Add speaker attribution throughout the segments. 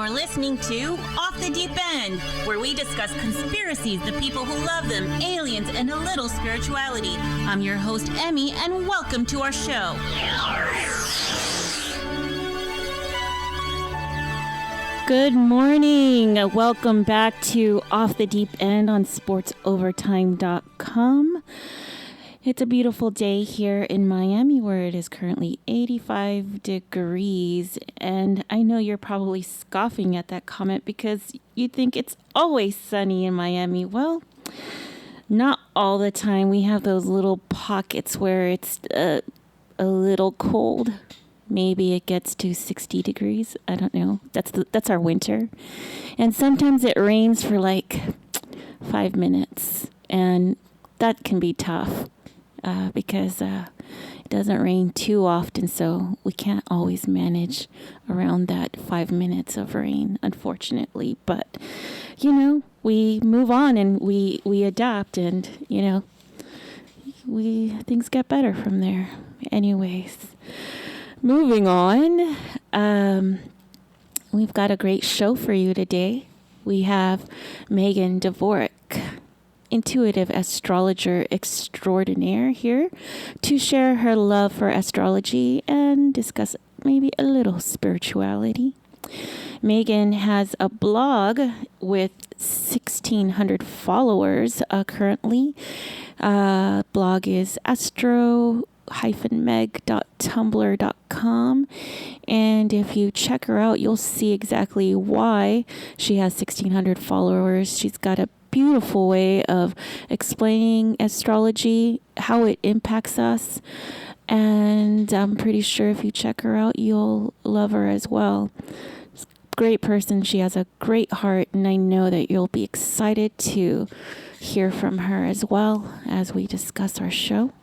Speaker 1: You're listening to Off the Deep End, where we discuss conspiracies, the people who love them, aliens, and a little spirituality. I'm your host, Emmy, and welcome to our show. Good morning. Welcome back to Off the Deep End on sportsovertime.com. It's a beautiful day here in Miami where it is currently 85 degrees. And I know you're probably scoffing at that comment because you think it's always sunny in Miami. Well, not all the time. We have those little pockets where it's a little cold. Maybe it gets to 60 degrees. I don't know. That's our winter. And sometimes it rains for like 5 minutes. And that can be tough because it doesn't rain too often. So we can't always manage around that 5 minutes of rain, unfortunately. But, you know, we move on and we adapt and, you know, things get better from there. Anyways. Moving on, we've got a great show for you today. We have Meghan Dvorak, intuitive astrologer extraordinaire, here to share her love for astrology and discuss maybe a little spirituality. Meghan has a blog with 1,600 followers currently. Blog is meg.tumblr.com, and if you check her out, you'll see exactly why she has 1,600 followers. She's got a beautiful way of explaining astrology, how it impacts us, and I'm pretty sure if you check her out, you'll love her as well. Great person. She has a great heart, and I know that you'll be excited to hear from her as well as we discuss our show.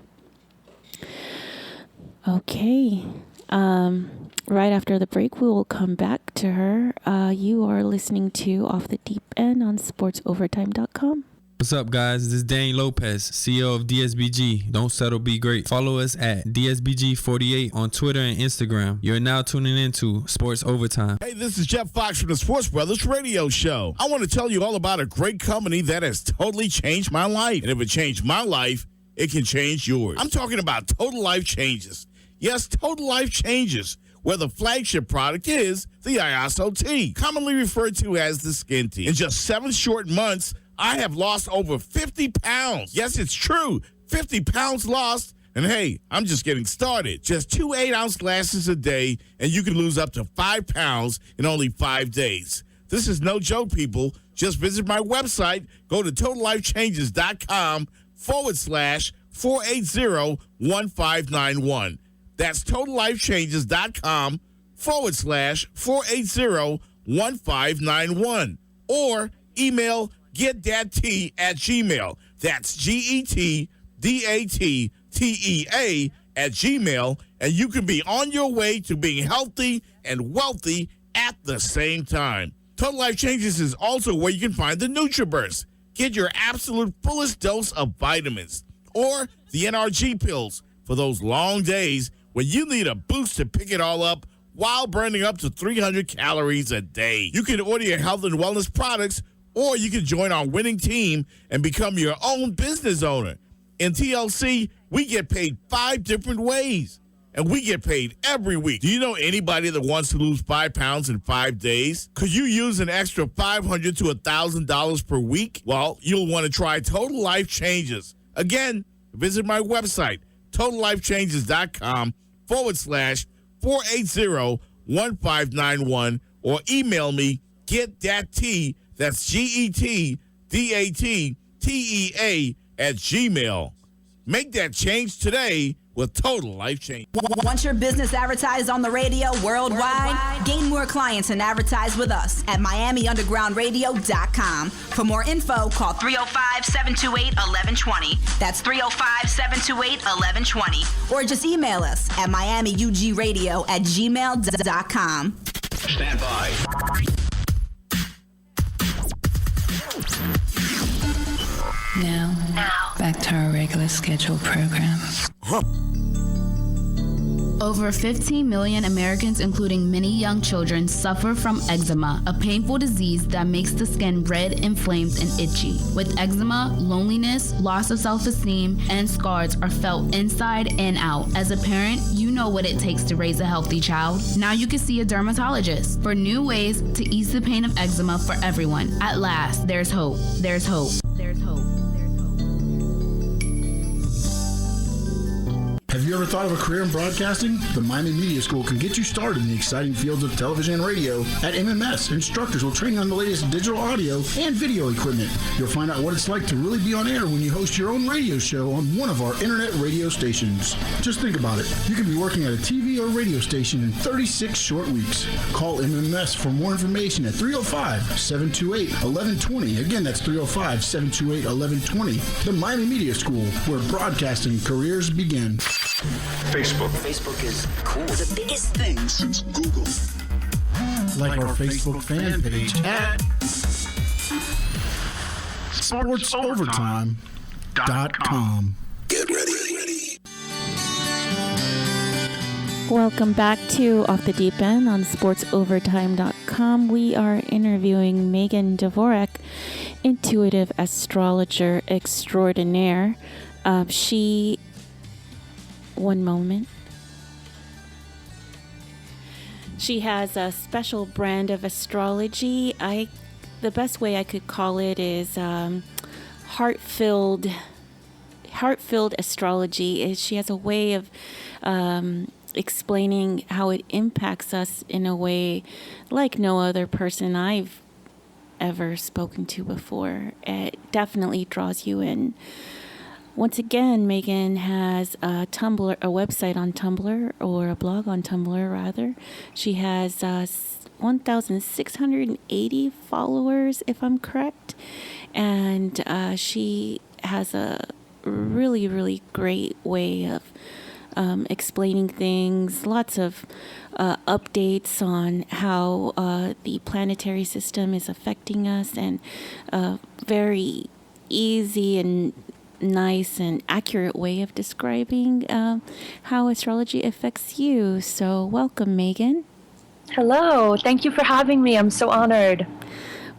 Speaker 1: Okay. Right after the break, we will come back to her. You are listening to Off the Deep End on sportsovertime.com.
Speaker 2: What's up, guys? This is Dane Lopez, CEO of DSBG. Don't settle, be great. Follow us at DSBG48 on Twitter and Instagram. You're now tuning into Sports Overtime.
Speaker 3: Hey, this is Jeff Fox from the Sports Brothers Radio Show. I want to tell you all about a great company that has totally changed my life. And if it changed my life, it can change yours. I'm talking about Total Life Changes. Yes, Total Life Changes, where the flagship product is the ISO Tea, commonly referred to as the skin tea. In just 7 short months, I have lost over 50 pounds. Yes, it's true. 50 pounds lost. And hey, I'm just getting started. Just 2 8-ounce glasses a day, and you can lose up to 5 pounds in only 5 days. This is no joke, people. Just visit my website. Go to totallifechanges.com/480-1591. That's totallifechanges.com/480-1591. Or email getdattea@gmail. That's GETDATTEA@gmail. And you can be on your way to being healthy and wealthy at the same time. Total Life Changes is also where you can find the NutriBurst. Get your absolute fullest dose of vitamins. Or the NRG pills for those long days when you need a boost to pick it all up while burning up to 300 calories a day. You can order your health and wellness products, or you can join our winning team and become your own business owner. In TLC, we get paid 5 different ways, and we get paid every week. Do you know anybody that wants to lose 5 pounds in 5 days? Could you use an extra $500 to $1,000 per week? Well, you'll want to try Total Life Changes. Again, visit my website, totallifechanges.com/480-1591, or email me, getdattea, that's GETDATTEA@gmail. Make that change today with Total Life Change.
Speaker 4: Want your business advertised on the radio worldwide? Gain more clients and advertise with us at MiamiUndergroundRadio.com. For more info, call 305-728-1120. That's 305-728-1120. Or just email us at MiamiUGRadio@gmail.com.
Speaker 5: Stand by.
Speaker 6: Now, back to our regular scheduled program. Over 15 million Americans, including many young children, suffer from eczema, a painful disease that makes the skin red, inflamed, and itchy. With eczema, loneliness, loss of self-esteem, and scars are felt inside and out. As a parent, you know what it takes to raise a healthy child. Now you can see a dermatologist for new ways to ease the pain of eczema for everyone. At last, there's hope. There's hope. There's hope.
Speaker 5: Have you ever thought of a career in broadcasting? The Miami Media School can get you started in the exciting fields of television and radio. At MMS, instructors will train you on the latest digital audio and video equipment. You'll find out what it's like to really be on air when you host your own radio show on one of our internet radio stations. Just think about it. You can be working at a TV or radio station in 36 short weeks. Call MMS for more information at 305-728-1120. Again, that's 305-728-1120. The Miami Media School, where broadcasting careers begin.
Speaker 7: Facebook.
Speaker 8: Facebook is cool. The biggest thing
Speaker 7: Since Google.
Speaker 5: Like our Facebook fan page at sportsovertime.com.
Speaker 7: Get ready.
Speaker 1: Welcome back to Off the Deep End on sportsovertime.com. We are interviewing Meghan Dvorak, intuitive astrologer extraordinaire. One moment. She has a special brand of astrology. The best way I could call it is heart-filled astrology. She has a way of explaining how it impacts us in a way like no other person I've ever spoken to before. It definitely draws you in. Once again, Meghan has a website on Tumblr, or a blog on Tumblr, rather. She has 1,680 followers, if I'm correct. And she has a really, really great way of explaining things. Lots of updates on how the planetary system is affecting us, and very easy and nice and accurate way of describing how astrology affects you. So welcome, Meghan.
Speaker 9: Hello. Thank you for having me. I'm so honored.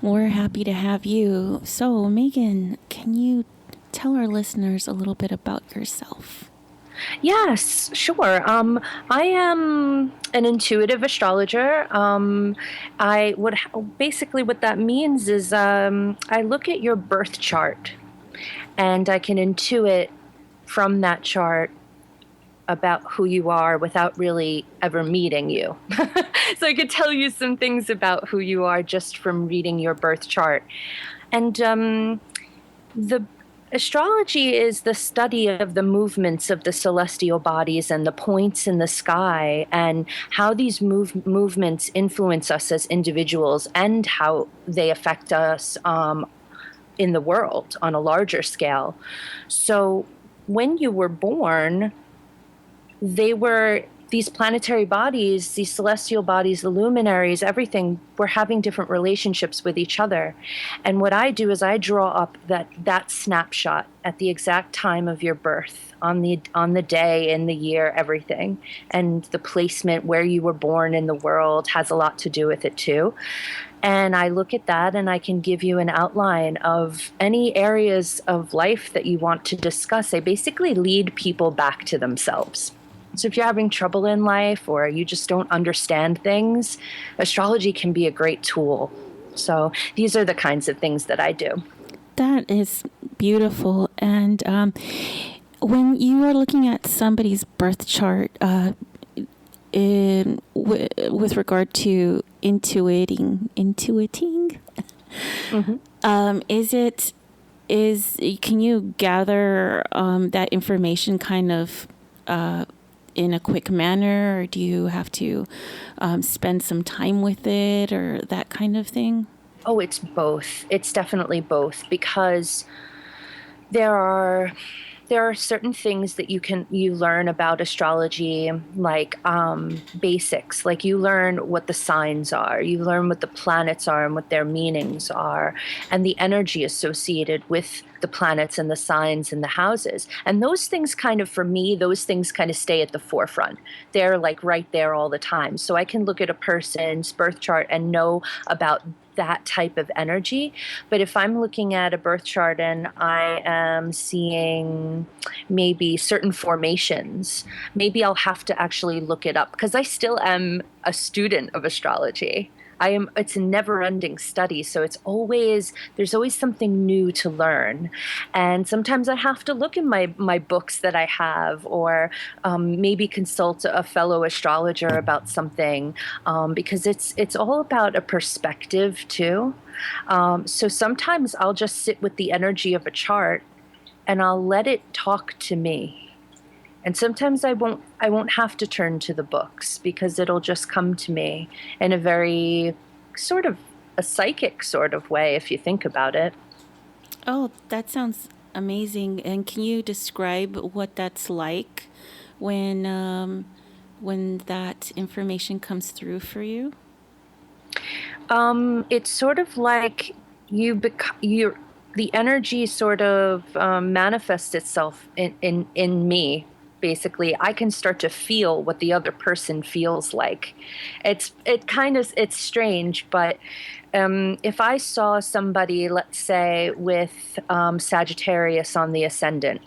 Speaker 1: We're happy to have you. So, Meghan, can you tell our listeners a little bit about yourself?
Speaker 9: Yes, sure. I am an intuitive astrologer. Basically what that means is I look at your birth chart, and I can intuit from that chart about who you are without really ever meeting you. So I could tell you some things about who you are just from reading your birth chart. And the astrology is the study of the movements of the celestial bodies and the points in the sky, and how these movements influence us as individuals, and how they affect us in the world on a larger scale. So when you were born, these planetary bodies, these celestial bodies, the luminaries, everything, were having different relationships with each other. And what I do is I draw up that snapshot at the exact time of your birth, on the day, in the year, everything. And the placement where you were born in the world has a lot to do with it too. And I look at that, and I can give you an outline of any areas of life that you want to discuss. I basically lead people back to themselves. So if you're having trouble in life, or you just don't understand things, astrology can be a great tool. So these are the kinds of things that I do.
Speaker 1: That is beautiful. And when you are looking at somebody's birth chart, with regard to intuiting, mm-hmm. Can you gather that information kind of in a quick manner, or do you have to spend some time with it, or that kind of thing?
Speaker 9: Oh, it's both. It's definitely both, because there are there are certain things that you learn about astrology, like basics, like you learn what the signs are, you learn what the planets are and what their meanings are, and the energy associated with the planets and the signs and the houses. And those things kind of, for me, those things kind of stay at the forefront. They're like right there all the time. So I can look at a person's birth chart and know about that type of energy. But if I'm looking at a birth chart and I am seeing maybe certain formations, maybe I'll have to actually look it up, because I still am a student of astrology. It's a never-ending study, so there's always something new to learn. And sometimes I have to look in my books that I have, or maybe consult a fellow astrologer about something, because it's all about a perspective too. So sometimes I'll just sit with the energy of a chart and I'll let it talk to me. And sometimes I won't have to turn to the books, because it'll just come to me in a very sort of a psychic sort of way, if you think about it.
Speaker 1: Oh, that sounds amazing. And can you describe what that's like when that information comes through for you?
Speaker 9: It's sort of like the energy sort of manifests itself in me. Basically, I can start to feel what the other person feels like. It's strange, but if I saw somebody, let's say, with Sagittarius on the ascendant,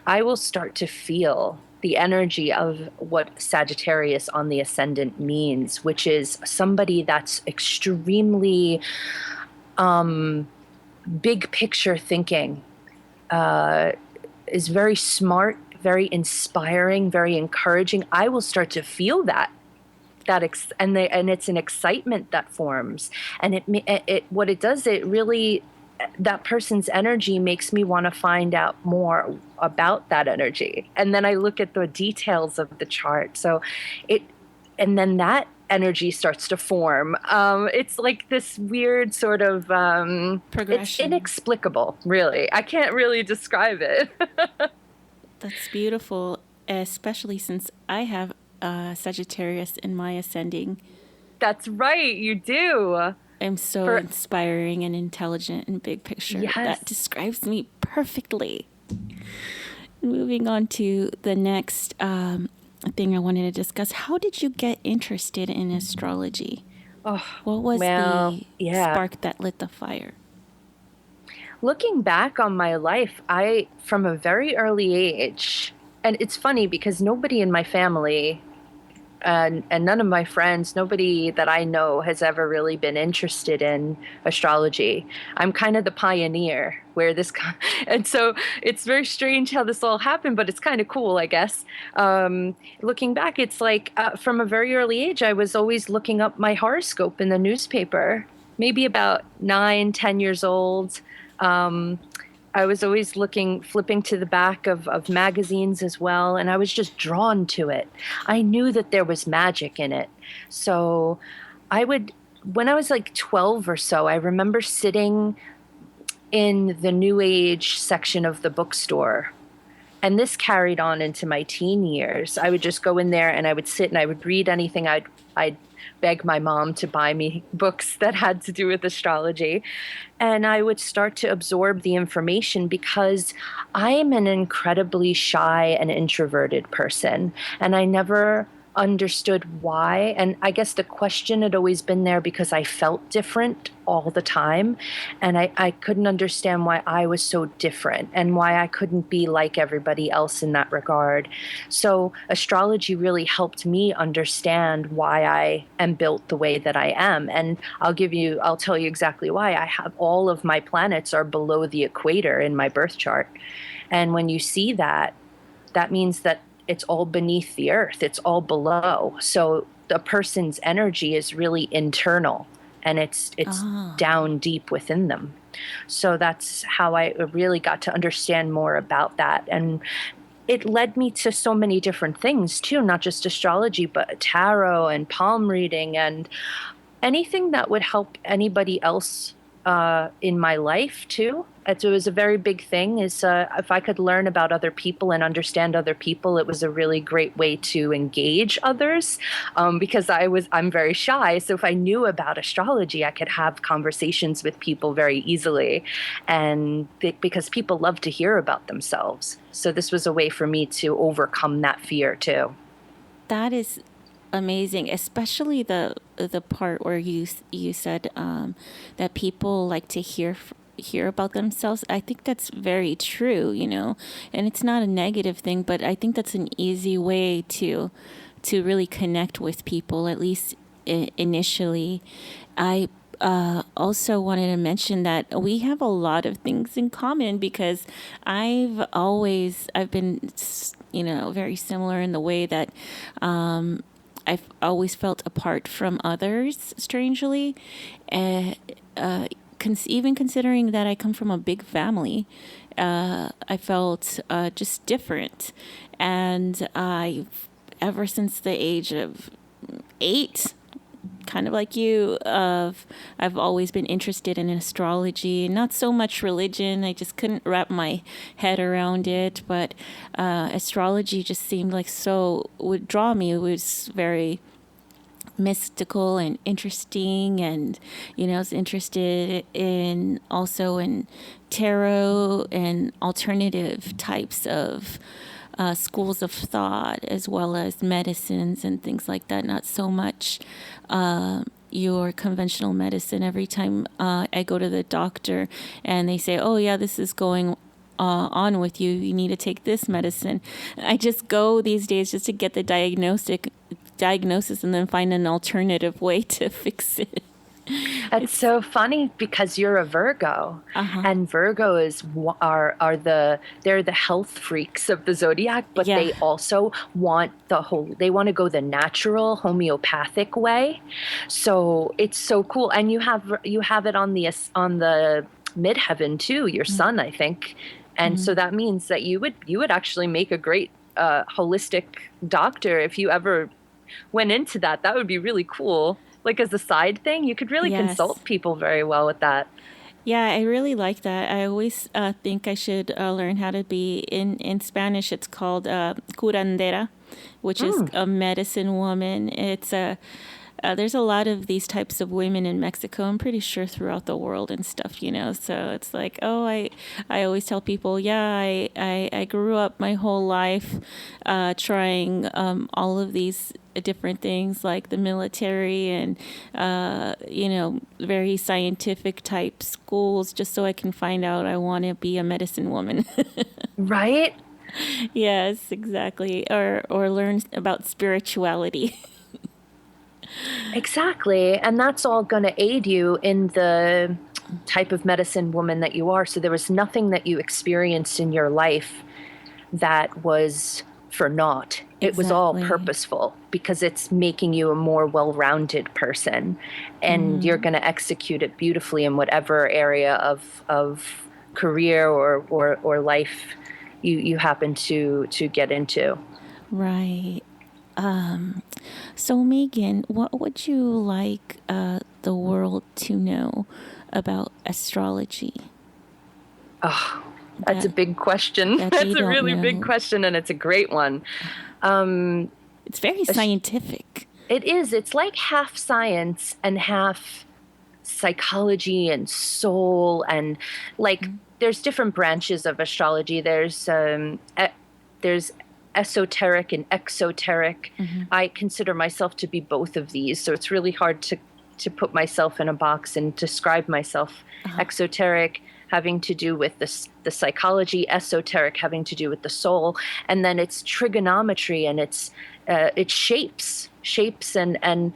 Speaker 9: I will start to feel the energy of what Sagittarius on the ascendant means, which is somebody that's extremely big picture thinking, is very smart, very inspiring, very encouraging. I will start to feel that and it's an excitement that forms. And what it does, it really, that person's energy makes me want to find out more about that energy. And then I look at the details of the chart. And then that energy starts to form. It's like this weird sort of
Speaker 1: progression.
Speaker 9: It's inexplicable, really. I can't really describe it.
Speaker 1: That's beautiful, especially since I have Sagittarius in my ascending.
Speaker 9: That's right, you do.
Speaker 1: I'm so inspiring and intelligent and big picture.
Speaker 9: Yes.
Speaker 1: That describes me perfectly. Moving on to the next thing I wanted to discuss. How did you get interested in astrology?
Speaker 9: Oh,
Speaker 1: what was the spark that lit the fire?
Speaker 9: Looking back on my life, from a very early age, and it's funny because nobody in my family and none of my friends, nobody that I know has ever really been interested in astrology. I'm kind of the pioneer and so it's very strange how this all happened, but it's kind of cool, I guess. Looking back, it's like from a very early age, I was always looking up my horoscope in the newspaper, maybe about 9, 10 years old. I was always flipping to the back of magazines as well, and I was just drawn to it. I knew that there was magic in it. So when I was like 12 or so, I remember sitting in the New Age section of the bookstore. And this carried on into my teen years. I would just go in there and I would sit and I would read anything. I'd beg my mom to buy me books that had to do with astrology. And I would start to absorb the information because I am an incredibly shy and introverted person. And I never understood why. And I guess the question had always been there because I felt different all the time. And I couldn't understand why I was so different and why I couldn't be like everybody else in that regard. So astrology really helped me understand why I am built the way that I am. And I'll tell you exactly why. I have all of my planets are below the equator in my birth chart. And when you see that, that means that it's all beneath the earth. It's all below. So the person's energy is really internal and it's down deep within them. So that's how I really got to understand more about that. And it led me to so many different things too, not just astrology, but tarot and palm reading and anything that would help anybody else in my life too. it was a very big thing. Is if I could learn about other people and understand other people, it was a really great way to engage others. Because I'm very shy, so if I knew about astrology, I could have conversations with people very easily, and because people love to hear about themselves. So this was a way for me to overcome that fear too.
Speaker 1: That is amazing, especially the part where you said that people like to hear about themselves. I think that's very true, and it's not a negative thing, but I think that's an easy way to really connect with people, at least initially. I also wanted to mention that we have a lot of things in common, because I've been, very similar in the way that I've always felt apart from others, strangely. Even considering that I come from a big family, I felt just different. And ever since the age of 8, kind of like you, I've always been interested in astrology, not so much religion. I just couldn't wrap my head around it, but astrology just seemed like would draw me. It was very mystical and interesting, and I was interested in tarot and alternative types of schools of thought, as well as medicines and things like that. Not so much your conventional medicine. Every time I go to the doctor and they say, oh yeah, this is going on with you, you need to take this medicine, I just go these days just to get the diagnosis and then find an alternative way to fix it.
Speaker 9: That's so funny, because you're a Virgo, and Virgos they're the health freaks of the zodiac, but they also want they want to go the natural homeopathic way. So it's so cool, and you have it on the midheaven too, your sun, I think, and so that means that you would actually make a great holistic doctor if you ever went into that. That would be really cool. Like, as a side thing, you could really consult people very well with that.
Speaker 1: Yeah, I really like that. I always think I should learn how to be, in Spanish, it's called curandera, which is a medicine woman. It's there's a lot of these types of women in Mexico, I'm pretty sure throughout the world and stuff, so it's like, I always tell people, I grew up my whole life trying all of these different things, like the military and very scientific type schools, just so I can find out I want to be a medicine woman.
Speaker 9: Right?
Speaker 1: Yes, exactly. Or learn about spirituality.
Speaker 9: Exactly. And that's all going to aid you in the type of medicine woman that you are. So there was nothing that you experienced in your life that was for naught. It was all purposeful, because it's making you a more well-rounded person, and you're going to execute it beautifully in whatever area of career or life you happen to get into.
Speaker 1: Right. So Megan, what would you like the world to know about astrology?
Speaker 9: Oh, that's a big question. That's a really big question, and it's a great one.
Speaker 1: It's very scientific.
Speaker 9: It is. It's like half science and half psychology and soul, and there's different branches of astrology. There's esoteric and exoteric. I consider myself to be both of these, so it's really hard to put myself in a box and describe myself. Exoteric having to do with the psychology, esoteric having to do with the soul, and then it's trigonometry, and it's shapes and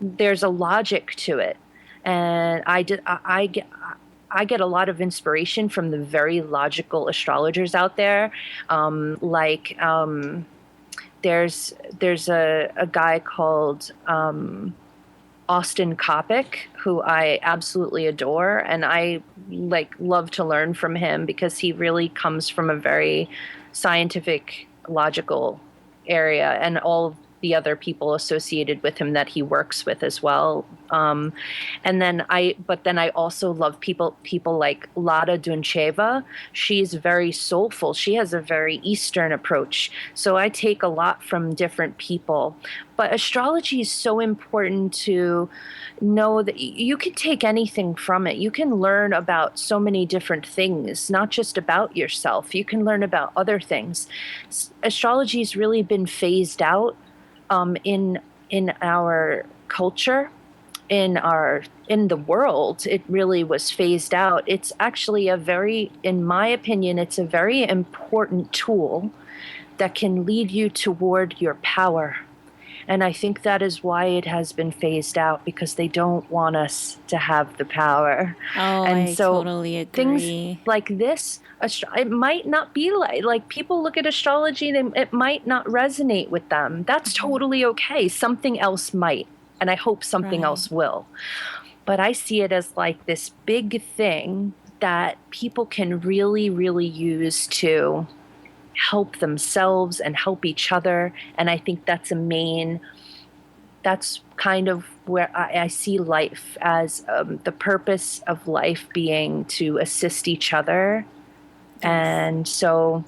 Speaker 9: there's a logic to it, and I get a lot of inspiration from the very logical astrologers out there. There's a guy called Austin Coppock, who I absolutely adore, and I love to learn from him, because he really comes from a very scientific, logical area, and all the other people associated with him that he works with as well. But then I also love people like Lada Duncheva. She's very soulful. She has a very Eastern approach. So I take a lot from different people. But astrology is so important to know that you can take anything from it. You can learn about so many different things, not just about yourself. You can learn about other things. Astrology has really been phased out in our culture, in the world. It really was phased out. It's actually in my opinion, it's a very important tool that can lead you toward your power. And I think that is why it has been phased out, because they don't want us to have the power.
Speaker 1: Oh,
Speaker 9: and
Speaker 1: I
Speaker 9: so
Speaker 1: totally agree.
Speaker 9: Things like this, it might not be like people look at astrology, it might not resonate with them. That's totally okay. Something else might, and I hope something else will. But I see it as like this big thing that people can really, really use to help themselves and help each other. And I think that's kind of where I see life as the purpose of life being to assist each other. Yes. And so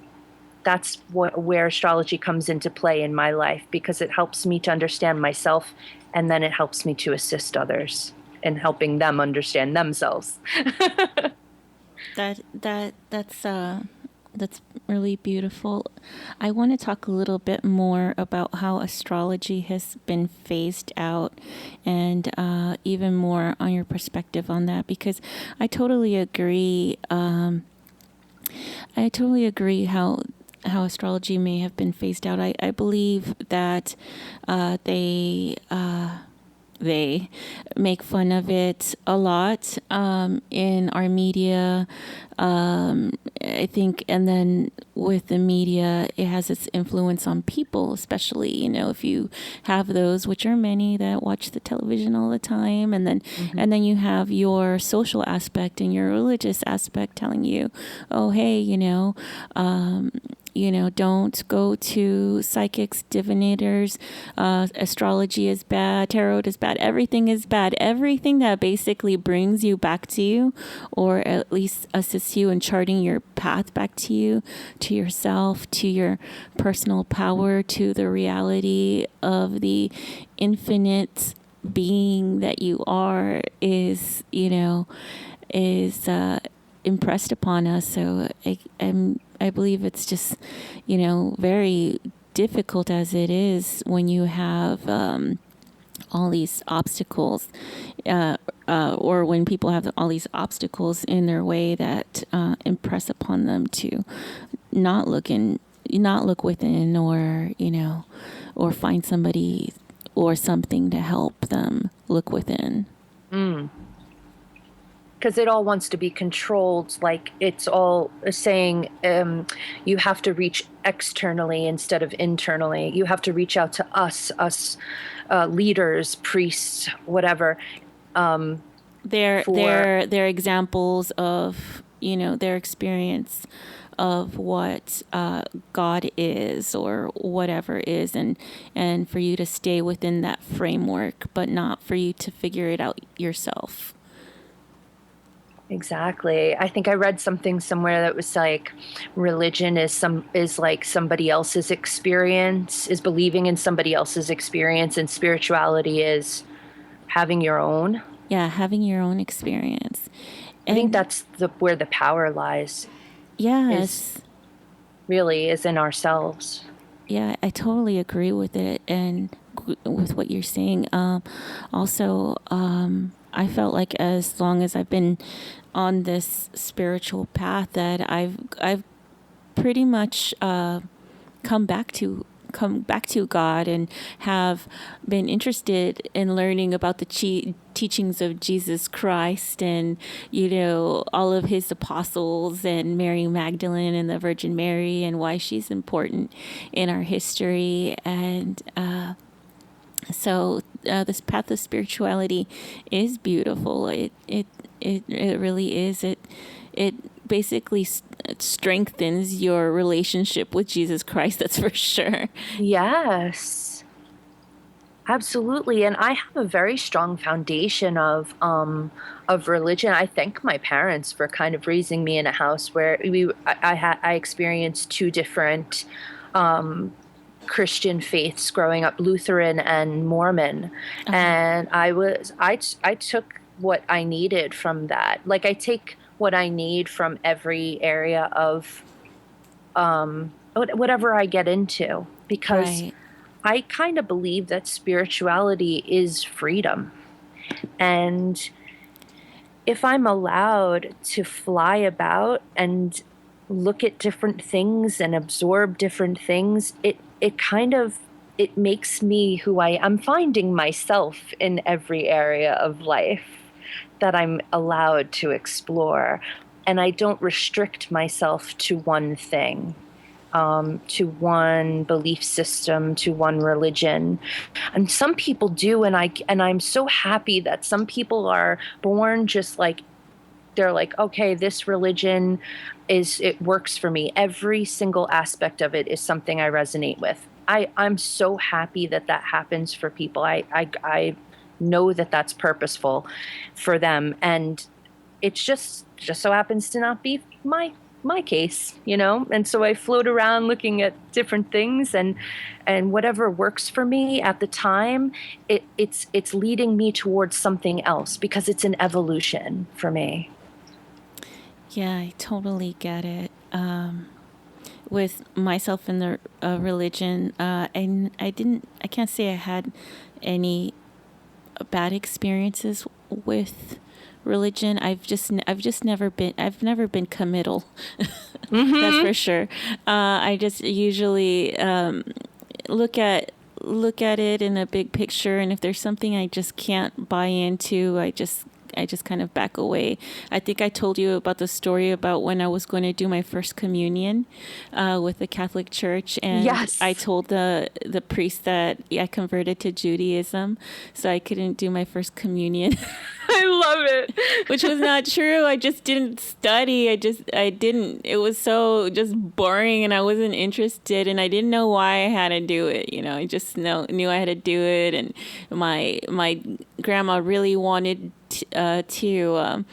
Speaker 9: that's where astrology comes into play in my life, because it helps me to understand myself, and then it helps me to assist others in helping them understand themselves.
Speaker 1: That's really beautiful. I want to talk a little bit more about how astrology has been phased out, and even more on your perspective on that, because I totally agree. I totally agree how astrology may have been phased out. I believe that they make fun of it a lot in our media. I think, and then with the media, it has its influence on people, especially, if you have those, which are many, that watch the television all the time, and then and then you have your social aspect and your religious aspect telling you, oh, hey, don't go to psychics, divinators. Astrology is bad. Tarot is bad. Everything is bad. Everything that basically brings you back to you, or at least assists you in charting your path back to you, to yourself, to your personal power, to the reality of the infinite being that you are, is impressed upon us. So I believe it's just, very difficult as it is when you have all these obstacles, or when people have all these obstacles in their way that impress upon them to not look within, or find somebody or something to help them look within.
Speaker 9: Because it all wants to be controlled. Like, it's all saying you have to reach externally instead of internally. You have to reach out to us leaders, priests, whatever.
Speaker 1: They're examples of, their experience of what God is, or whatever is, and for you to stay within that framework, but not for you to figure it out yourself.
Speaker 9: Exactly. I think I read something somewhere that was like, religion is like somebody else's experience, is believing in somebody else's experience, and spirituality is having your own.
Speaker 1: Yeah, having your own experience.
Speaker 9: I think that's where the power lies.
Speaker 1: Yes.
Speaker 9: Is in ourselves.
Speaker 1: Yeah, I totally agree with it, and with what you're saying. Also, I felt like as long as I've been on this spiritual path, that I've pretty much come back to God, and have been interested in learning about the teachings of Jesus Christ, and all of his apostles, and Mary Magdalene, and the Virgin Mary, and why she's important in our history. And so this path of spirituality is beautiful. It really is. It basically strengthens your relationship with Jesus Christ. That's for sure.
Speaker 9: Yes. Absolutely, and I have a very strong foundation of religion. I thank my parents for kind of raising me in a house where I experienced two different Christian faiths growing up, Lutheran and Mormon, and I took what I needed from that. Like I take what I need from every area of whatever I get into, because
Speaker 1: Right.
Speaker 9: I kind of believe that spirituality is freedom. And if I'm allowed to fly about and look at different things and absorb different things, it makes me who I'm finding myself in every area of life that I'm allowed to explore. And I don't restrict myself to one thing. To one belief system, to one religion, and some people do, and I'm so happy that some people are born just like they're like, okay, this religion it works for me. Every single aspect of it is something I resonate with. I'm so happy that happens for people. I know that that's purposeful for them, and it's just so happens to not be my case, and so I float around looking at different things, and whatever works for me at the time, it's leading me towards something else, because it's an evolution for me.
Speaker 1: Yeah, I totally get it. With myself in the religion, and I can't say I had any bad experiences with religion. I've never been committal. That's for sure. I just usually look at it in a big picture, and if there's something I just can't buy into, I just kind of back away. I think I told you about the story about when I was going to do my first communion with the Catholic Church, and
Speaker 9: yes.
Speaker 1: I told the priest that I converted to Judaism, so I couldn't do my first communion.
Speaker 9: I love it.
Speaker 1: Which was not true. I just didn't study. I didn't. It was so just boring, and I wasn't interested, and I didn't know why I had to do it. I just knew I had to do it, and my grandma really wanted to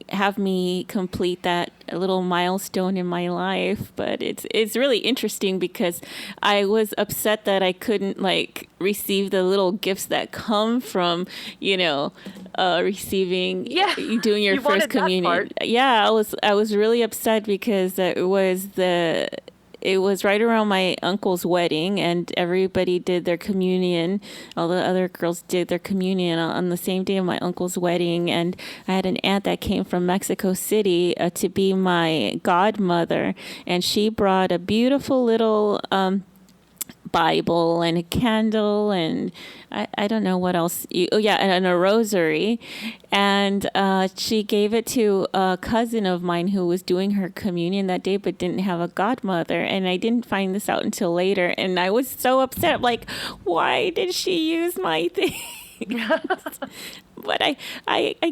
Speaker 1: have me complete that little milestone in my life. But it's really interesting because I was upset that I couldn't receive the little gifts that come from receiving doing your first communion. Yeah, I was really upset because it was right around my uncle's wedding, and everybody did their communion. All the other girls did their communion on the same day of my uncle's wedding. And I had an aunt that came from Mexico City to be my godmother. And she brought a beautiful little Bible and a candle, and I don't know what else. And a rosary. And she gave it to a cousin of mine who was doing her communion that day but didn't have a godmother. And I didn't find this out until later. And I was so upset. Like, why did she use my thing? But I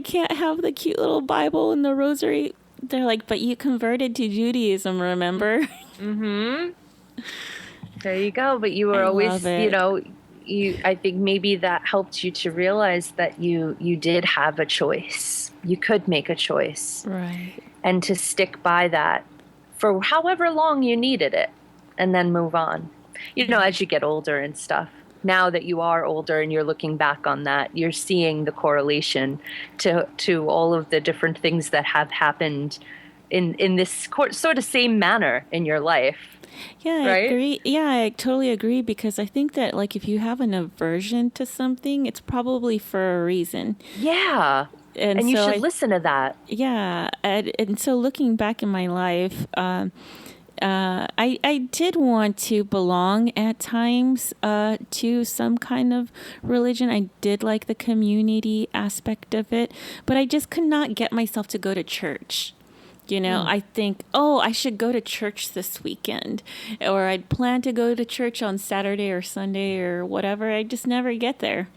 Speaker 1: can't have the cute little Bible and the rosary. They're like, but you converted to Judaism, remember?
Speaker 9: Mm-hmm. There you go. But you were always, I think maybe that helped you to realize that you did have a choice. You could make a choice.
Speaker 1: Right.
Speaker 9: And to stick by that for however long you needed it, and then move on. As you get older and stuff. Now that you are older and you're looking back on that, you're seeing the correlation to all of the different things that have happened in this sort of same manner in your life.
Speaker 1: Yeah,
Speaker 9: right?
Speaker 1: I agree. Yeah, I totally agree, because I think that if you have an aversion to something, it's probably for a reason.
Speaker 9: Yeah. And you should listen to that.
Speaker 1: Yeah. And so looking back in my life, I did want to belong at times to some kind of religion. I did like the community aspect of it, but I just could not get myself to go to church. I think, I should go to church this weekend, or I'd plan to go to church on Saturday or Sunday or whatever. I just never get there.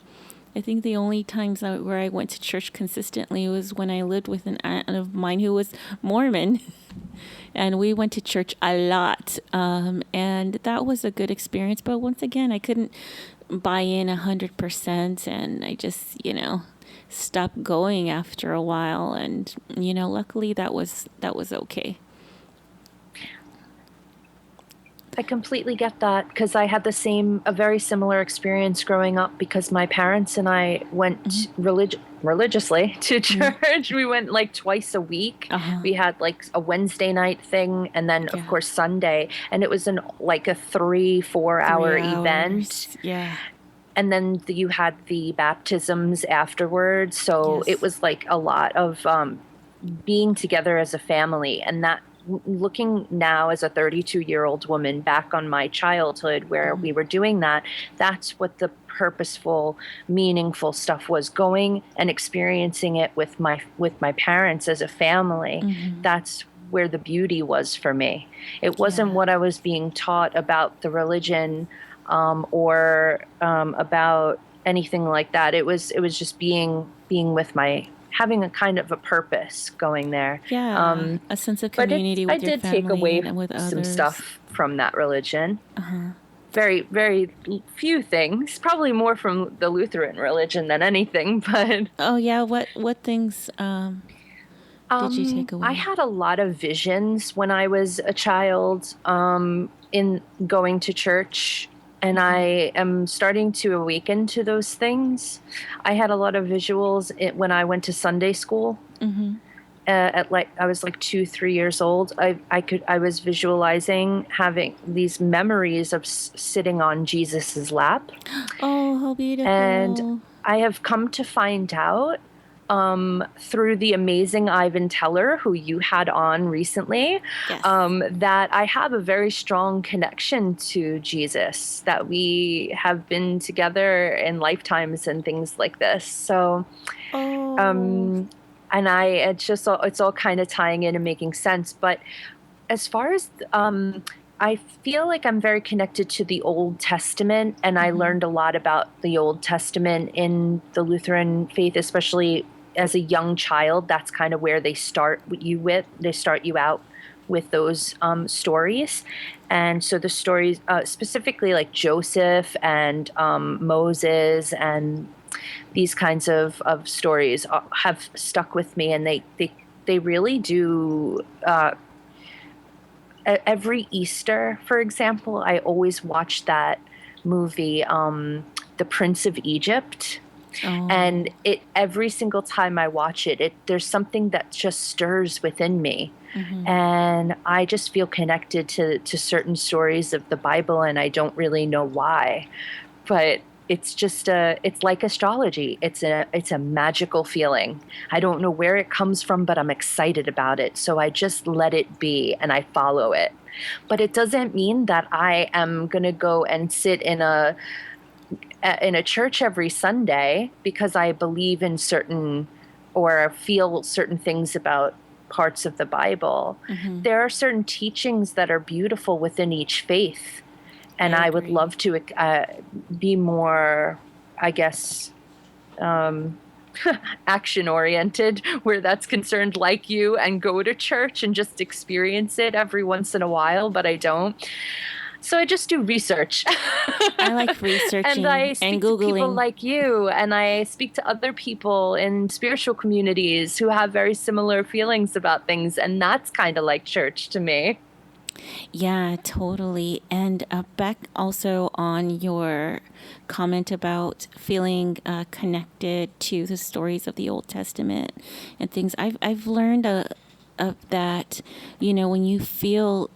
Speaker 1: I think the only times where I went to church consistently was when I lived with an aunt of mine who was Mormon. And we went to church a lot. And that was a good experience. But once again, I couldn't buy in 100%, and I just, stopped going after a while. And, luckily that was okay.
Speaker 9: I completely get that, because I had a very similar experience growing up, because my parents and I went religiously to church. We went like twice a week. We had like a Wednesday night thing, and then of course Sunday, and it was like a 3-4 hour event.
Speaker 1: Yeah.
Speaker 9: And then you had the baptisms afterwards. So it was like a lot of being together as a family. And that, looking now as a 32-year-old woman back on my childhood where we were doing that, that's what the purposeful, meaningful stuff was, going and experiencing it with my parents as a family. That's where the beauty was for me. It wasn't what I was being taught about the religion or about anything like that. It was just being with having a kind of a purpose going there.
Speaker 1: Yeah, a sense of community with your family. I did take away and with others.
Speaker 9: Some stuff from that religion. Very, very few things. Probably more from the Lutheran religion than anything. But
Speaker 1: oh yeah, what things did you take away?
Speaker 9: I had a lot of visions when I was a child in going to church. And I am starting to awaken to those things. I had a lot of visuals when I went to Sunday school. I was like 2-3 years old. I was visualizing having these memories of sitting on Jesus's lap.
Speaker 1: Oh, how beautiful!
Speaker 9: And I have come to find out through the amazing Ivan Teller, who you had on recently, that I have a very strong connection to Jesus, that we have been together in lifetimes and things like this. So, and it's all kind of tying in and making sense. But as far as, I feel like I'm very connected to the Old Testament, and I learned a lot about the Old Testament in the Lutheran faith, especially as a young child. That's kind of where they start you out with those stories. And so the stories, specifically like Joseph and Moses and these kinds of stories have stuck with me, and they really do. Every Easter, for example, I always watch that movie, The Prince of Egypt. And every single time I watch it, there's something that just stirs within me. And I just feel connected to certain stories of the Bible, and I don't really know why. But it's just it's like astrology. It's a magical feeling. I don't know where it comes from, but I'm excited about it. So I just let it be and I follow it. But it doesn't mean that I am going to go and sit in a church every Sunday because I believe in certain or feel certain things about parts of the Bible. There are certain teachings that are beautiful within each faith. And I would love to be more, I guess, action-oriented where that's concerned, like you, and go to church and just experience it every once in a while, but I don't. So I just do research.
Speaker 1: I like researching
Speaker 9: and I speak
Speaker 1: Googling.
Speaker 9: to people like you, and I speak to other people in spiritual communities who have very similar feelings about things, and that's kind of like church to me.
Speaker 1: Yeah, totally. And back also on your comment about feeling connected to the stories of the Old Testament and things, I've learned that, when you feel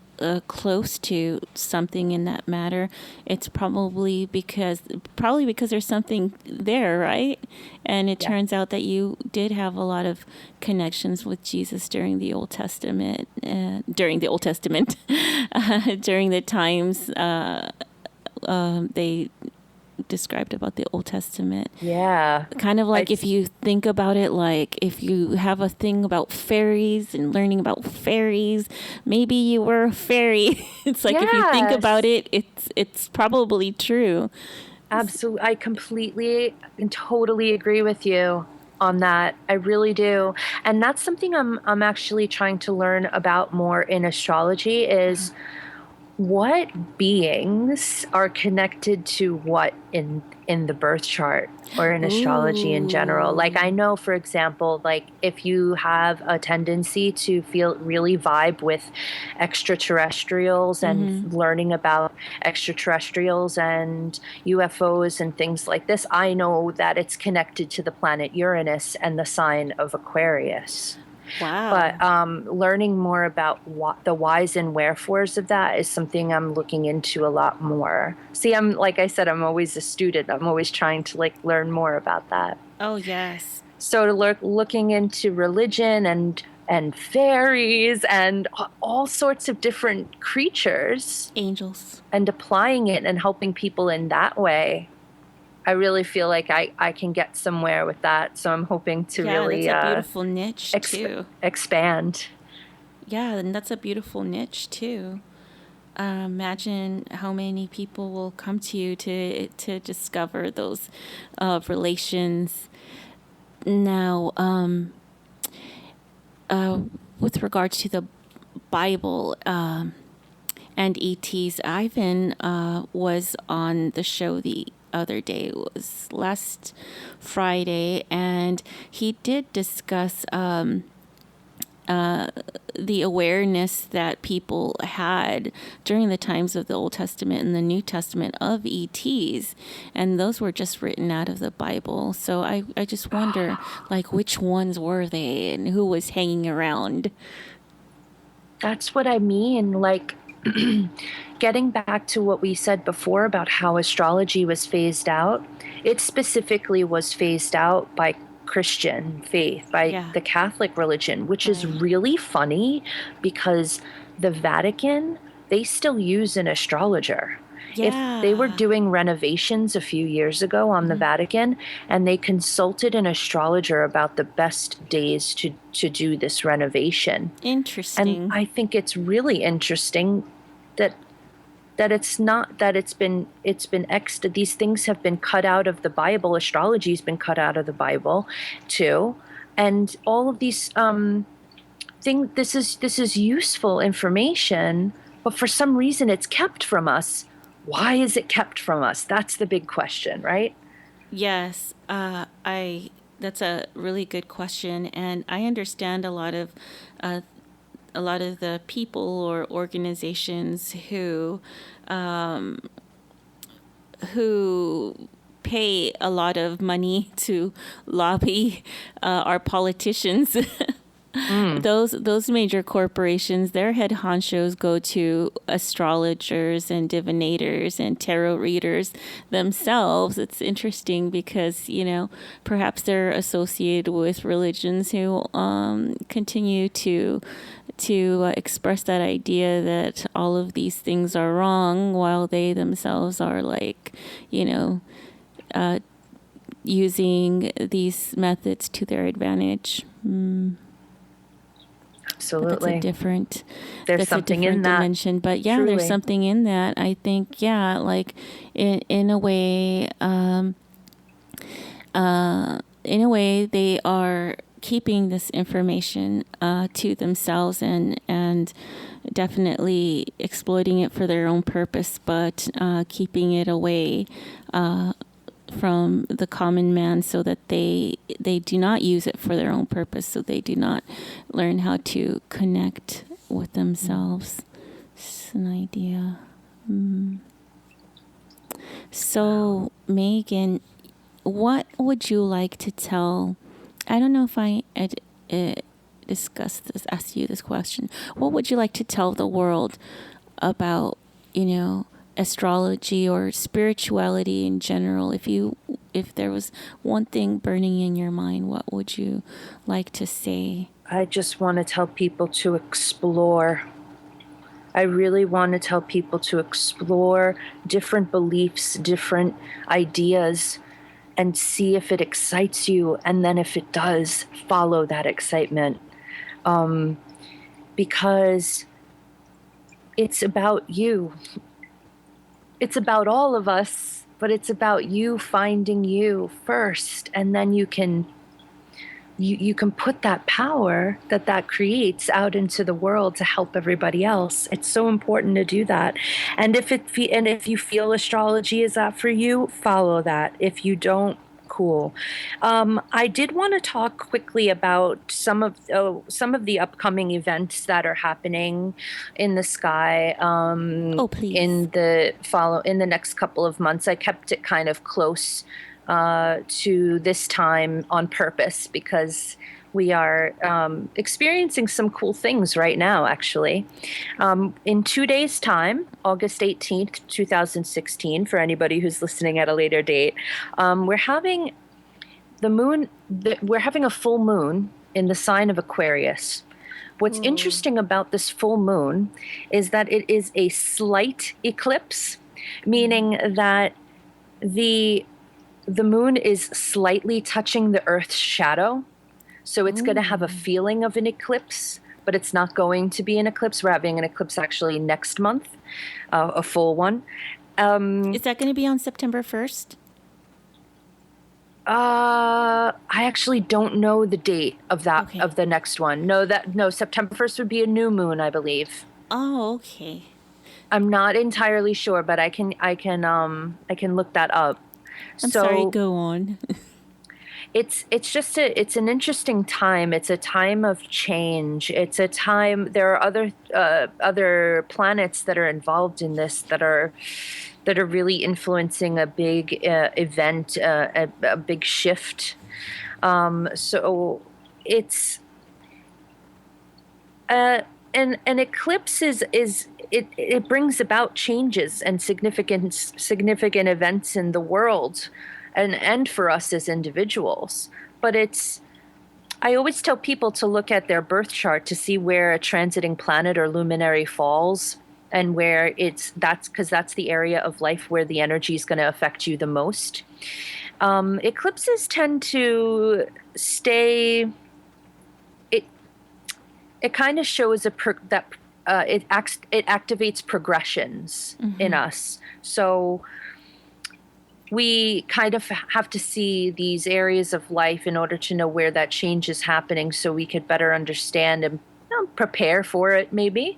Speaker 1: close to something in that matter, it's probably because there's something there, right? And it turns out that you did have a lot of connections with Jesus during the Old Testament, during the times they described about the Old Testament.
Speaker 9: Yeah.
Speaker 1: Kind of like if you think about it, like if you have a thing about fairies and learning about fairies, maybe you were a fairy. It's like, if you think about it, it's probably true.
Speaker 9: Absolutely. I completely and totally agree with you on that. I really do. And that's something I'm actually trying to learn about more in astrology is what beings are connected to what in the birth chart or in astrology in general. Like, I know, for example, like if you have a tendency to feel really vibe with extraterrestrials and learning about extraterrestrials and UFOs and things like this, I know that it's connected to the planet Uranus and the sign of Aquarius.
Speaker 1: Wow.
Speaker 9: But learning more about the whys and wherefores of that is something I'm looking into a lot more. See, like I said, I'm always a student. I'm always trying to like learn more about that.
Speaker 1: Oh, yes.
Speaker 9: So to looking into religion and fairies and all sorts of different creatures.
Speaker 1: Angels.
Speaker 9: And applying it and helping people in that way. I really feel like I can get somewhere with that. So I'm hoping to really
Speaker 1: that's a beautiful niche too.
Speaker 9: Expand.
Speaker 1: Yeah, and that's a beautiful niche too. Imagine how many people will come to you to discover those relations. Now, with regards to the Bible and ETs, Ivan was on the show the other day. It was last Friday, and he did discuss the awareness that people had during the times of the Old Testament and the New Testament of ETs, and those were just written out of the Bible. So I just wonder, like, which ones were they and who was hanging around?
Speaker 9: That's what I mean. Like, getting back to what we said before about how astrology was phased out, it specifically was phased out by Christian faith, by the Catholic religion, which is really funny because the Vatican, they still use an astrologer.
Speaker 1: Yeah.
Speaker 9: If they were doing renovations a few years ago on the Vatican, and they consulted an astrologer about the best days to do this renovation.
Speaker 1: Interesting.
Speaker 9: And I think it's really interesting that it's not that these things have been cut out of the Bible. Astrology's been cut out of the Bible too, and all of these things. This is useful information, but for some reason it's kept from us. Why is it kept from us? That's the big question, right?
Speaker 1: Yes, that's a really good question, and I understand a lot of the people or organizations who pay a lot of money to lobby our politicians. Those major corporations, their head honchos go to astrologers and divinators and tarot readers themselves. It's interesting because, perhaps they're associated with religions who continue to express that idea that all of these things are wrong while they themselves are using these methods to their advantage.
Speaker 9: Absolutely.
Speaker 1: There's something in that dimension. But yeah, truly. There's something in that. I think, like in a way, they are keeping this information to themselves and definitely exploiting it for their own purpose, but keeping it away from the common man so that they do not use it for their own purpose, so they do not learn how to connect with themselves. It's an idea. So, Meghan, what would you like to tell? I don't know if I discussed this, asked you this question. What would you like to tell the world about, astrology or spirituality in general? If there was one thing burning in your mind, what would you like to say?
Speaker 9: I just want to tell people to explore. I really want to tell people to explore different beliefs, different ideas, and see if it excites you. And then if it does, follow that excitement. Because it's about you. It's about all of us, but it's about you finding you first. And then you can you can put that power that creates out into the world to help everybody else. It's so important to do that. And if you feel astrology is that for you, follow that. If you don't, cool. I did want to talk quickly about some of the upcoming events that are happening in the sky.
Speaker 1: Please.
Speaker 9: In the next couple of months. I kept it kind of close to this time on purpose because we are experiencing some cool things right now, actually. In 2 days' time, August 18th, 2016, for anybody who's listening at a later date, we're having we're having a full moon in the sign of Aquarius. What's interesting about this full moon is that it is a slight eclipse, meaning that the moon is slightly touching the Earth's shadow. So it's going to have a feeling of an eclipse, but it's not going to be an eclipse. We're having an eclipse actually next month, a full one.
Speaker 1: Is that going to be on September 1st?
Speaker 9: I actually don't know the date of that,
Speaker 1: Okay.
Speaker 9: of the next one. No, September 1st would be a new moon, I believe.
Speaker 1: Oh, okay.
Speaker 9: I'm not entirely sure, but I can look that up.
Speaker 1: I'm sorry, go on.
Speaker 9: It's an interesting time. It's a time of change. It's a time. There are other planets that are involved in this that are really influencing a big event, a big shift. So it's an eclipse is it brings about changes and significant events in the world. And for us as individuals. But I always tell people to look at their birth chart to see where a transiting planet or luminary falls and where that's because that's the area of life where the energy is going to affect you the most. Eclipses tend to stay. It kind of shows it activates progressions in us. So we kind of have to see these areas of life in order to know where that change is happening so we could better understand and prepare for it maybe,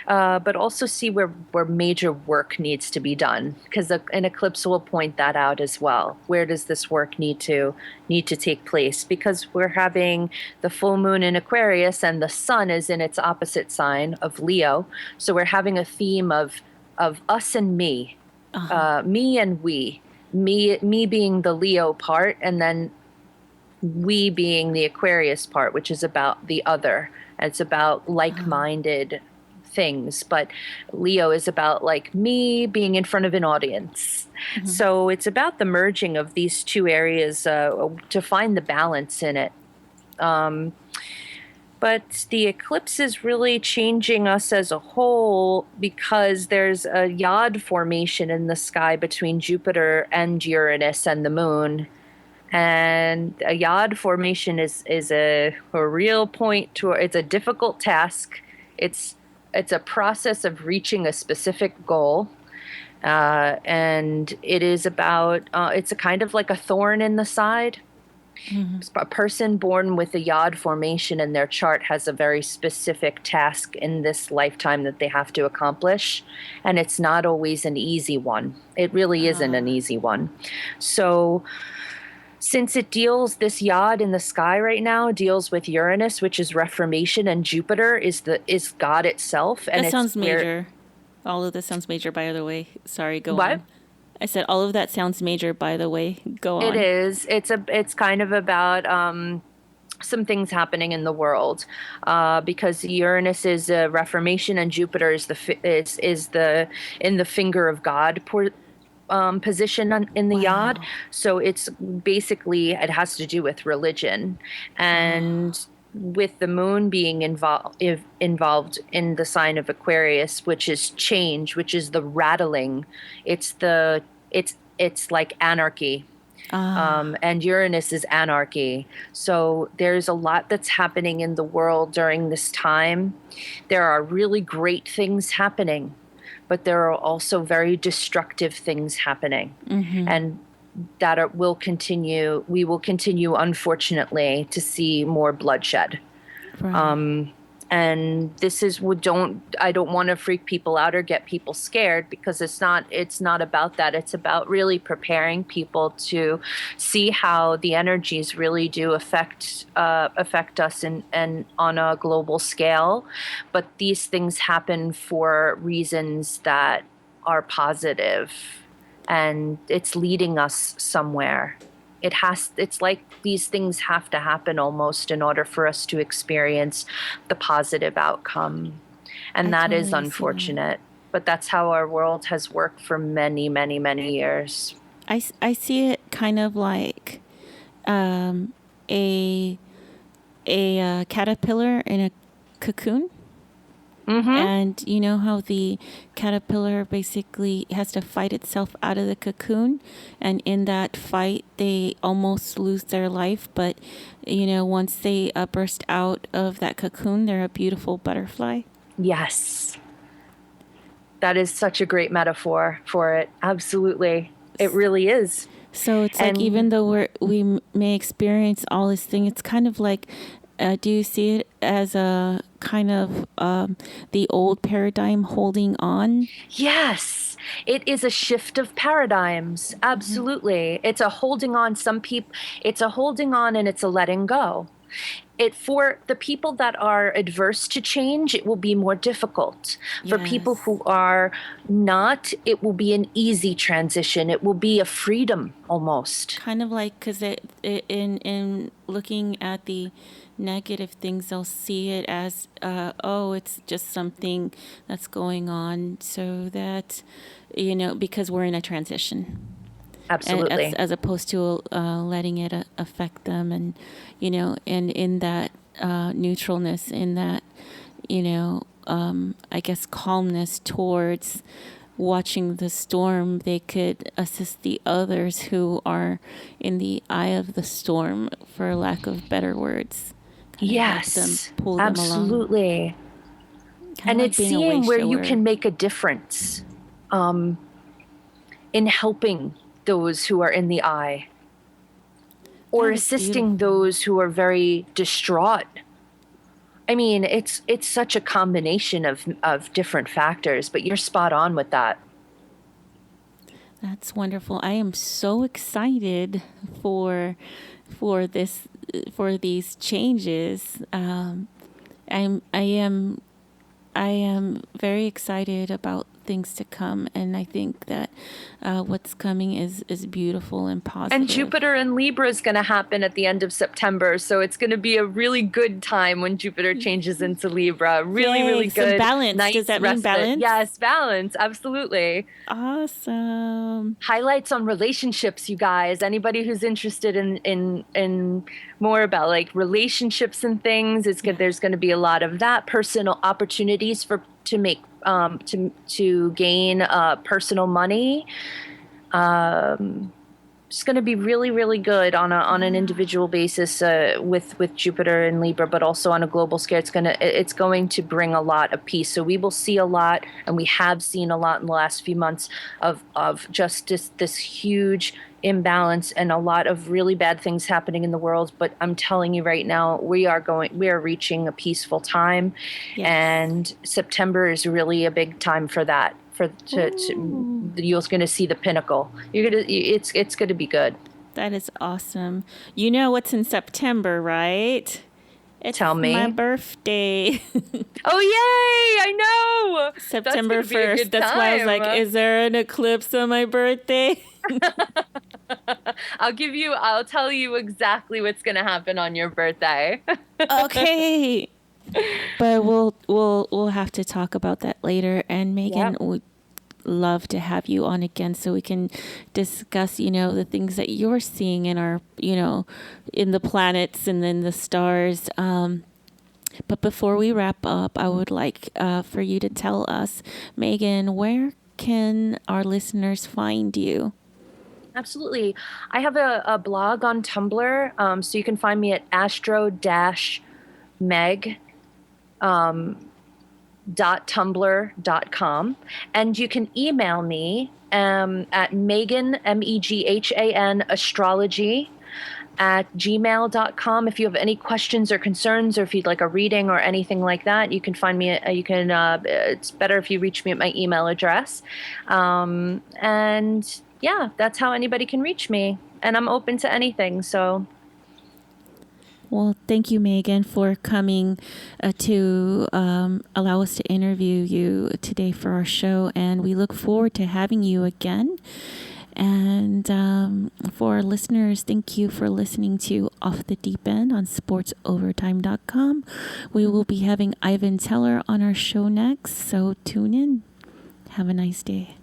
Speaker 9: but also see where major work needs to be done, because an eclipse will point that out as well. Where does this work need to take place? Because we're having the full moon in Aquarius and the sun is in its opposite sign of Leo. So we're having a theme of us and me, me and we. Me being the Leo part, and then we being the Aquarius part, which is about the other. It's about like-minded things, but Leo is about like me being in front of an audience. So it's about the merging of these two areas to find the balance in it. But the eclipse is really changing us as a whole because there's a yod formation in the sky between Jupiter and Uranus and the moon. And a yod formation is a real point to it's a difficult task. It's a process of reaching a specific goal. And it is about it's a kind of like a thorn in the side. A person born with a yod formation in their chart has a very specific task in this lifetime that they have to accomplish, and it's not always an easy one. It really isn't an easy one. So since this yod in the sky right now deals with Uranus, which is reformation, and Jupiter is God itself. And
Speaker 1: that sounds major. All of this sounds major, by the way. Sorry, go
Speaker 9: what?
Speaker 1: on. I said all of that sounds major, by the way. Go on.
Speaker 9: It is. It's kind of about some things happening in the world because Uranus is a reformation and Jupiter is in the finger of God position in the yod. So it's basically it has to do with religion and. With the moon being involved in the sign of Aquarius, which is change, which is the rattling, it's like anarchy, and Uranus is anarchy. So there's a lot that's happening in the world during this time. There are really great things happening, but there are also very destructive things happening, and will continue. We will continue, unfortunately, to see more bloodshed.
Speaker 1: Right.
Speaker 9: And this is I don't want to freak people out or get people scared, because it's not about that. It's about really preparing people to see how the energies really do affect us and on a global scale. But these things happen for reasons that are positive, and it's leading us somewhere. It's like these things have to happen almost in order for us to experience the positive outcome. And that is unfortunate, but that's how our world has worked for many, many, many years.
Speaker 1: I see it kind of like a caterpillar in a cocoon.
Speaker 9: Mm-hmm.
Speaker 1: And you know how the caterpillar basically has to fight itself out of the cocoon, and in that fight they almost lose their life, but once they burst out of that cocoon, they're a beautiful butterfly.
Speaker 9: Yes, that is such a great metaphor for it. Absolutely, it really is.
Speaker 1: So it's like, even though we may experience all this thing, it's kind of like, do you see it as a kind of the old paradigm holding on?
Speaker 9: Yes, it is a shift of paradigms. Absolutely. Mm-hmm. It's a holding on. It's a holding on, and it's a letting go. For the people that are adverse to change, it will be more difficult. For people who are not, it will be an easy transition. It will be a freedom almost.
Speaker 1: Kind of like, because in looking at the negative things, they'll see it as, it's just something that's going on, so that, because we're in a transition.
Speaker 9: Absolutely.
Speaker 1: As opposed to letting it affect them, and and in that neutralness, in that I guess calmness towards watching the storm, they could assist the others who are in the eye of the storm, for lack of better words.
Speaker 9: Yes,
Speaker 1: pull them
Speaker 9: absolutely.
Speaker 1: along.
Speaker 9: And it's seeing where you can make a difference in helping those who are in the eye, or assisting those who are very distraught. I mean, it's such a combination of different factors, but you're spot on with that.
Speaker 1: That's wonderful. I am so excited for these changes. I am very excited about things to come, and I think that what's coming is beautiful and positive.
Speaker 9: And Jupiter in Libra is going to happen at the end of September, so it's going to be a really good time when Jupiter changes into Libra. Really, really good.
Speaker 1: Some balance.
Speaker 9: Nice
Speaker 1: Does that mean balance?
Speaker 9: Yes, balance. Absolutely.
Speaker 1: Awesome.
Speaker 9: Highlights on relationships, you guys. Anybody who's interested in more about like relationships and things, there's going to be a lot of that. Personal opportunities to make to gain personal money. It's going to be really, really good on an individual basis with Jupiter and Libra, but also on a global scale. It's going to bring a lot of peace. So we will see a lot, and we have seen a lot in the last few months of just this huge imbalance and a lot of really bad things happening in the world. But I'm telling you right now, we are reaching a peaceful time. Yes. And September is really a big time for that. You're going to see the pinnacle. It's going to be good.
Speaker 1: That is awesome. You know what's in September, right?
Speaker 9: Tell me.
Speaker 1: My birthday.
Speaker 9: Oh, yay! I know!
Speaker 1: September 1st. That's why I was like, is there an eclipse on my birthday?
Speaker 9: I'll tell you exactly what's going to happen on your birthday.
Speaker 1: Okay. But we'll have to talk about that later. And Megan, would love to have you on again so we can discuss, the things that you're seeing in our, in the planets and then the stars. But before we wrap up, I would like for you to tell us, Megan, where can our listeners find you?
Speaker 9: Absolutely. I have a blog on Tumblr, so you can find me at astro-meg. Meghan.tumblr.com, and you can email me at Meghan, Meghan astrology at gmail.com. If you have any questions or concerns, or if you'd like a reading or anything like that, you can find me. It's better if you reach me at my email address. And yeah, that's how anybody can reach me. And I'm open to anything. So.
Speaker 1: Well, thank you, Meghan, for coming to allow us to interview you today for our show. And we look forward to having you again. And for our listeners, thank you for listening to Off the Deep End on sportsovertime.com. We will be having Ivan Teller on our show next, so tune in. Have a nice day.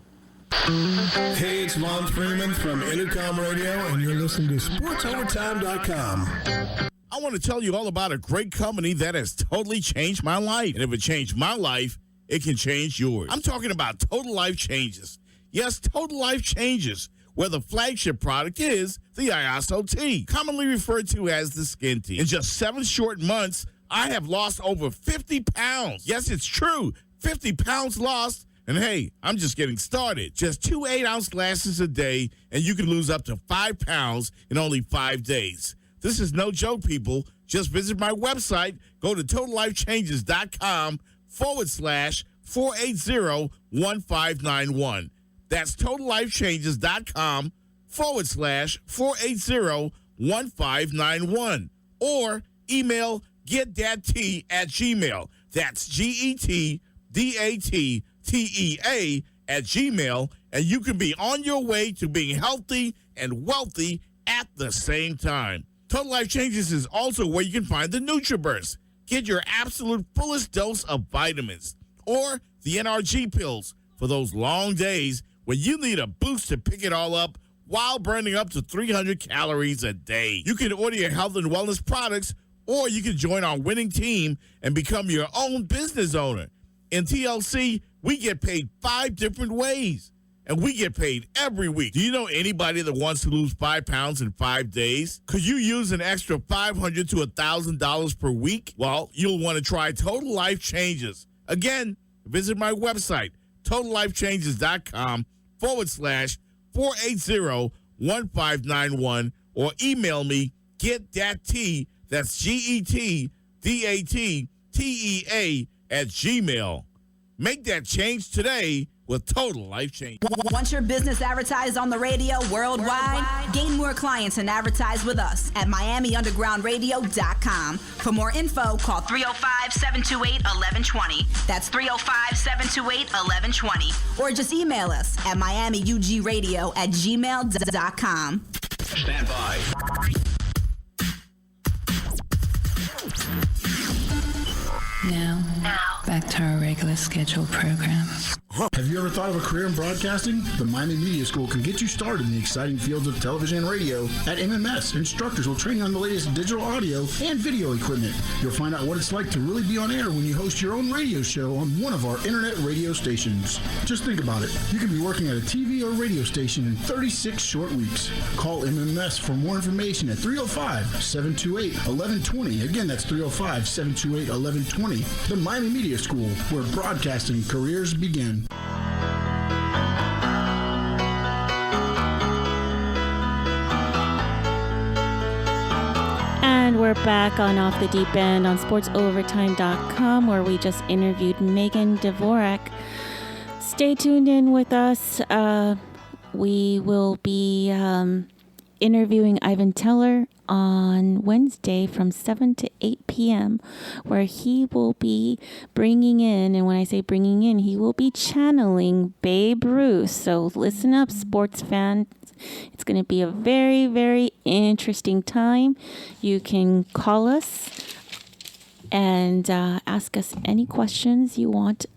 Speaker 10: Hey, it's Lon Freeman from Intercom Radio, and you're listening to sportsovertime.com.
Speaker 3: I want to tell you all about a great company that has totally changed my life. And if it changed my life, it can change yours. I'm talking about Total Life Changes. Yes, Total Life Changes, where the flagship product is the ISO Tea, commonly referred to as the skin tea. In just 7 short months, I have lost over 50 pounds. Yes, it's true, 50 pounds lost. And hey, I'm just getting started. Just 2 8-ounce glasses a day, and you can lose up to 5 pounds in only 5 days. This is no joke, people. Just visit my website. Go to totallifechanges.com/480-1591. That's totallifechanges.com/480-1591. Or email getthattea@gmail. That's GETDATTEA at gmail. And you can be on your way to being healthy and wealthy at the same time. Total Life Changes is also where you can find the NutriBurst. Get your absolute fullest dose of vitamins. Or the NRG pills for those long days when you need a boost to pick it all up while burning up to 300 calories a day. You can order your health and wellness products, or you can join our winning team and become your own business owner. In TLC, we get paid 5 different ways, and we get paid every week. Do you know anybody that wants to lose 5 pounds in 5 days? Could you use an extra $500 to $1,000 per week? Well, you'll want to try Total Life Changes. Again, visit my website, totallifechanges.com/480-1591, or email me, getthattea, that's GETDATTEA at gmail. Make that change today with Total Life Change.
Speaker 4: Want your business advertised on the radio worldwide? Gain more clients and advertise with us at MiamiUndergroundRadio.com. For more info, call 305-728-1120. That's 305-728-1120. Or just email us at MiamiUGRadio@gmail.com.
Speaker 7: Stand by.
Speaker 11: Now, back to our regular scheduled program.
Speaker 5: Have you ever thought of a career in broadcasting? The Miami Media School can get you started in the exciting fields of television and radio. At MMS, instructors will train you on the latest digital audio and video equipment. You'll find out what it's like to really be on air when you host your own radio show on one of our internet radio stations. Just think about it. You can be working at a TV or radio station in 36 short weeks. Call MMS for more information at 305-728-1120. Again, that's 305-728-1120. The Miami Media School, where broadcasting careers begin.
Speaker 1: And we're back on Off the Deep End on sportsovertime.com, where we just interviewed Meghan Dvorak. Stay tuned in with us. We will be interviewing Ivan Teller on Wednesday from 7 to 8 p.m., where he will be bringing in, and when I say bringing in, he will be channeling Babe Ruth. So listen up, sports fans. It's going to be a very, very interesting time. You can call us and ask us any questions you want